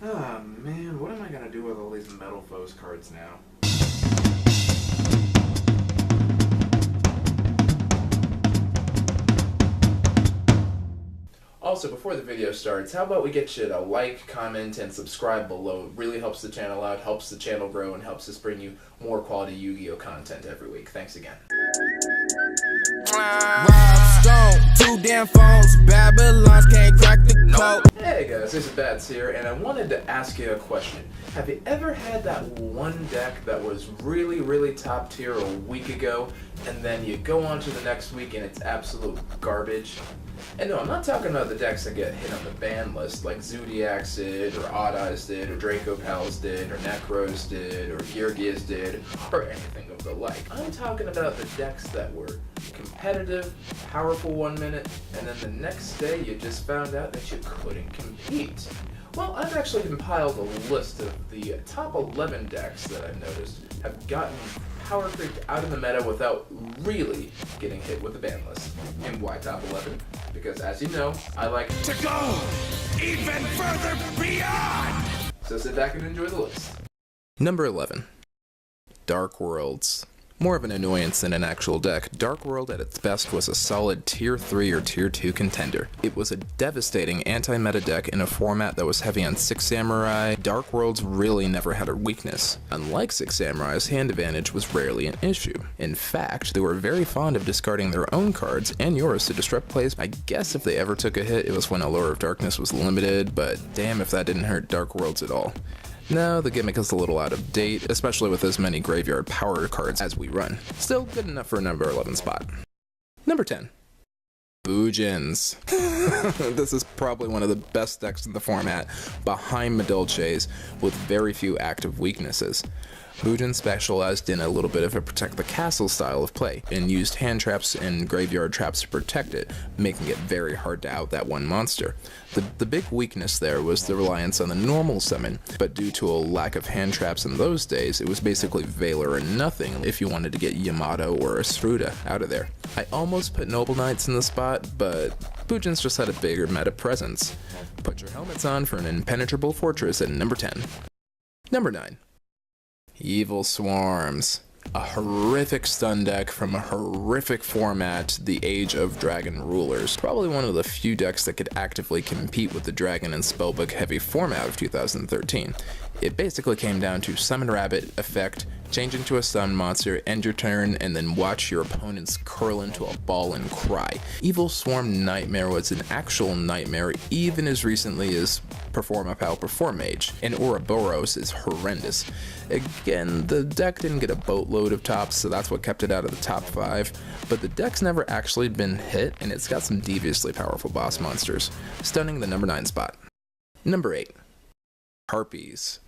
Ah, man, what am I gonna do with all these Metal Foes cards now? Also, before the video starts, how about we get you to like, comment, and subscribe below. It really helps the channel out, helps the channel grow, and helps us bring you more quality Yu-Gi-Oh content every week. Thanks again. Stone, 2 damn phones, Babylons can't crack the code. Hey guys, this is Bats here, and I wanted to ask you a question. Have you ever had that one deck that was really top tier a week ago, and then you go on to the next week and it's absolute garbage? And no, I'm not talking about the decks that get hit on the ban list, like Zodiacs did, or Odd Eyes did, or Draco Pals did, or Necros did, or Yugioh did, or anything of the like. I'm talking about the decks that were competitive, powerful 1 minute, and then the next day you just found out that you couldn't compete. Well, I've actually compiled a list of the top 11 decks that I've noticed have gotten Power Crept out of the meta without really getting hit with the ban list. And why top 11? Because as you know, I like To go even further beyond. So sit back and enjoy the list. Number 11. Dark Worlds. More of an annoyance than an actual deck, Dark World at its best was a solid Tier 3 or Tier 2 contender. It was a devastating anti-meta deck in a format that was heavy on 6 Samurai. Dark Worlds really never had a weakness. Unlike 6 Samurai's, hand advantage was rarely an issue. In fact, they were very fond of discarding their own cards and yours to disrupt plays. I guess if they ever took a hit, it was when Allure of Darkness was limited, but damn if that didn't hurt Dark Worlds at all. No, the gimmick is a little out of date, especially with as many graveyard power cards as we run. Still good enough for a number 11 spot. Number 10. Boojins. This is probably one of the best decks in the format, behind Medulces, with very few active weaknesses. Boojin specialized in a little bit of a protect the castle style of play, and used hand traps and graveyard traps to protect it, making it very hard to out that one monster. The big weakness there was the reliance on the normal summon, but due to a lack of hand traps in those days, it was basically Valor and nothing if you wanted to get Yamato or Asruda out of there. I almost put Noble Knights in the spot, but Boojins just had a bigger meta presence. Put your helmets on for an impenetrable fortress at number 10. Number 9. Evil Swarms. A horrific stun deck from a horrific format, the Age of Dragon Rulers. Probably one of the few decks that could actively compete with the Dragon and Spellbook heavy format of 2013. It basically came down to Summon Rabbit effect, change into a stun monster, end your turn, and then watch your opponents curl into a ball and cry. Evil Swarm Nightmare was an actual nightmare even as recently as Performapal Perform Mage, and Ouroboros is horrendous. Again, the deck didn't get a boatload of tops, so that's what kept it out of the top 5, but the deck's never actually been hit, and it's got some deviously powerful boss monsters, stunning the number 9 spot. Number 8. Harpies.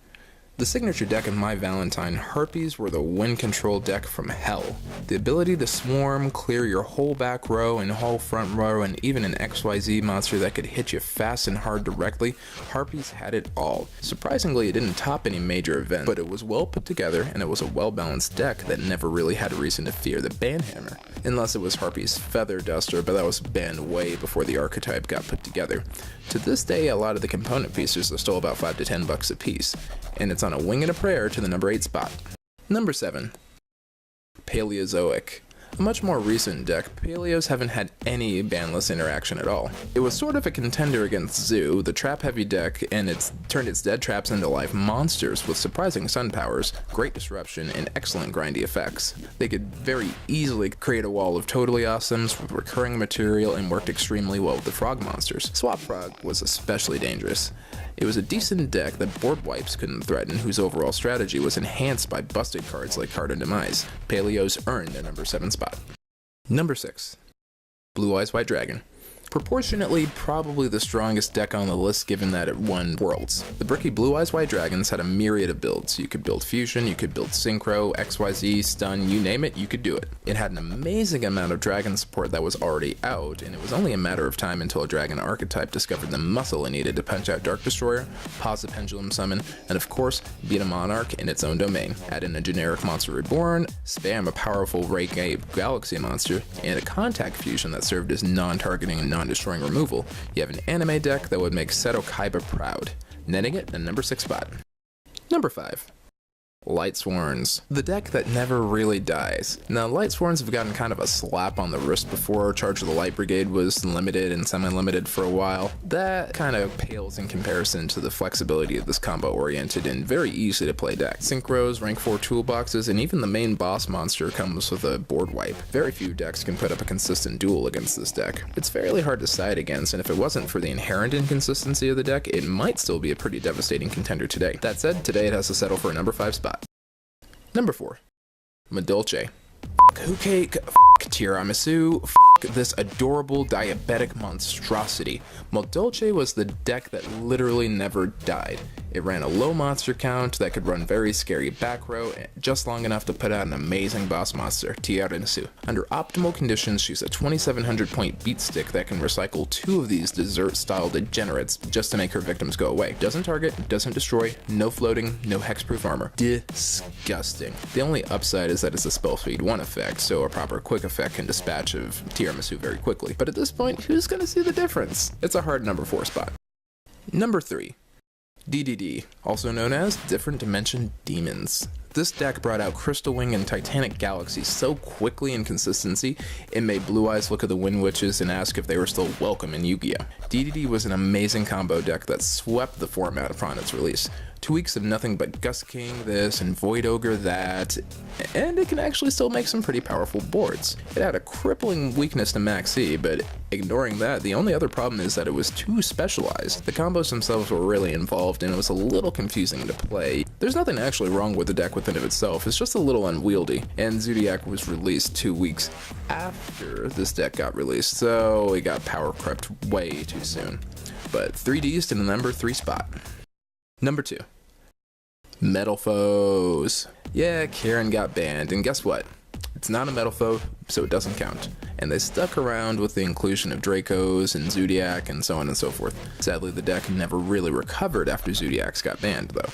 The signature deck in My Valentine, Harpies were the win control deck from hell. The ability to swarm, clear your whole back row and whole front row, and even an XYZ monster that could hit you fast and hard directly, Harpies had it all. Surprisingly, it didn't top any major event, but it was well put together and it was a well balanced deck that never really had a reason to fear the banhammer. Unless it was Harpies Feather Duster, but that was banned way before the archetype got put together. To this day, a lot of the component pieces are still about $5 to $10 a piece, and it's on a wing and a prayer to the number 8 spot. Number 7. Paleozoic. A much more recent deck, Paleos haven't had any banless interaction at all. It was sort of a contender against Zoo, the trap-heavy deck, and it's turned its dead traps into live monsters with surprising sun powers, great disruption, and excellent grindy effects. They could very easily create a wall of totally awesomes with recurring material and worked extremely well with the frog monsters. Swap Frog was especially dangerous. It was a decent deck that board wipes couldn't threaten, whose overall strategy was enhanced by busted cards like Card of Demise. Paleos earned a number 7 spot. Number 6. Blue Eyes White Dragon. Proportionately, probably the strongest deck on the list given that it won Worlds. The bricky Blue Eyes White Dragons had a myriad of builds. You could build Fusion, you could build Synchro, XYZ, Stun, you name it, you could do it. It had an amazing amount of dragon support that was already out, and it was only a matter of time until a dragon archetype discovered the muscle it needed to punch out Dark Destroyer, pause a Pendulum Summon, and of course, beat a Monarch in its own domain. Add in a generic Monster Reborn, spam a powerful Reiki Galaxy monster, and a Contact Fusion that served as non-targeting and non-destroying removal. You have an anime deck that would make Seto Kaiba proud. netting it a number 6 spot. Number 5. Light Sworns, the deck that never really dies. Now, Light Sworns have gotten kind of a slap on the wrist before. Charge of the Light Brigade was limited and semi-limited for a while. That kind of pales in comparison to the flexibility of this combo-oriented and very easy to play deck. Synchros, rank 4 toolboxes, and even the main boss monster comes with a board wipe. Very few decks can put up a consistent duel against this deck. It's fairly hard to side against, and if it wasn't for the inherent inconsistency of the deck, it might still be a pretty devastating contender today. That said, today it has to settle for a number 5 spot. Number 4. Madolche. F*** cake, f*** tiramisu, f*** this adorable diabetic monstrosity. Madolche was the deck that literally never died. It ran a low monster count that could run very scary back row, just long enough to put out an amazing boss monster, tiramisu. Under optimal conditions, she's a 2700 point beat stick that can recycle 2 of these dessert-style degenerates just to make her victims go away. Doesn't target, doesn't destroy, no floating, no hexproof armor. Disgusting. The only upside is that it's a spell speed 1 effect, so a proper quick effect can dispatch of tiramisu very quickly. But at this point, who's gonna see the difference? It's a hard number 4 spot. Number 3. DDD, also known as Different Dimension Demons. This deck brought out Crystal Wing and Titanic Galaxy so quickly in consistency, it made Blue Eyes look at the Wind Witches and ask if they were still welcome in Yu-Gi-Oh! DDD was an amazing combo deck that swept the format upon its release. 2 weeks of nothing but Gust King this and Void Ogre that, and it can actually still make some pretty powerful boards. It had a crippling weakness to Max E, but ignoring that, the only other problem is that it was too specialized. The combos themselves were really involved and it was a little confusing to play. There's nothing actually wrong with the deck within of itself, it's just a little unwieldy, and Zodiac was released 2 weeks after this deck got released, so it got power crept way too soon. But 3Ds to the number 3 spot. Number 2. Metal Foes. Yeah, Karen got banned, and guess what? It's not a Metal Foe, so it doesn't count. And they stuck around with the inclusion of Dracos and Zodiac and so on and so forth. Sadly, the deck never really recovered after Zodiacs got banned, though.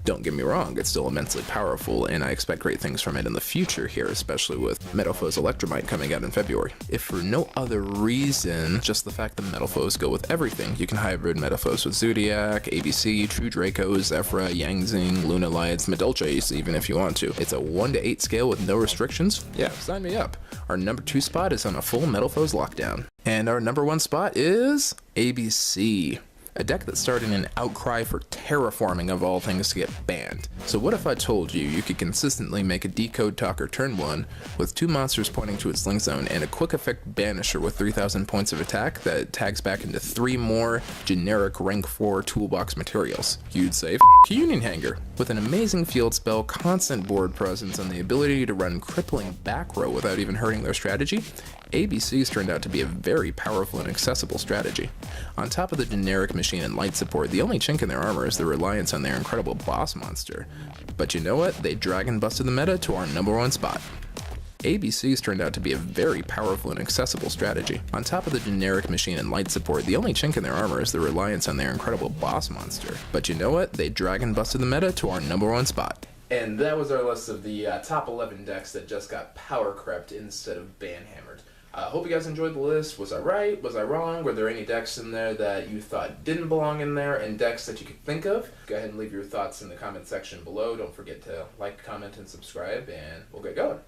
Don't get me wrong, it's still immensely powerful, and I expect great things from it in the future here, especially with Metal Foes Electromite coming out in February. If for no other reason, just the fact that Metal Foes go with everything. You can hybrid Metal Foes with Zodiac, ABC, True Dracos, Zephyra, Yangzing, Luna Lights, Madolches, even if you want to. It's a 1 to 8 scale with no restrictions. Yeah, sign me up. Our number 2 spot is on a full Metal Foes lockdown. And our number 1 spot is ABC. A deck that started an outcry for terraforming of all things to get banned. So what if I told you you could consistently make a Decode Talker turn 1 with 2 monsters pointing to its link zone and a quick effect banisher with 3000 points of attack that tags back into 3 more generic rank 4 toolbox materials? You'd say Union Hanger. With an amazing field spell, constant board presence, and the ability to run crippling back row without even hurting their strategy, ABC's turned out to be a very powerful and accessible strategy. On top of the generic machine and light support, the only chink in their armor is the reliance on their incredible boss monster. But you know what? They dragon busted the meta to our number 1 spot. ABC's turned out to be a very powerful and accessible strategy. On top of the generic machine and light support, the only chink in their armor is the reliance on their incredible boss monster. But you know what? They dragon busted the meta to our number 1 spot. And that was our list of the top 11 decks that just got power crept instead of banhammered. Hope you guys enjoyed the list. Was I right? Was I wrong? Were there any decks in there that you thought didn't belong in there, and decks that you could think of? Go ahead and leave your thoughts in the comment section below. Don't forget to like, comment, and subscribe, and we'll get going.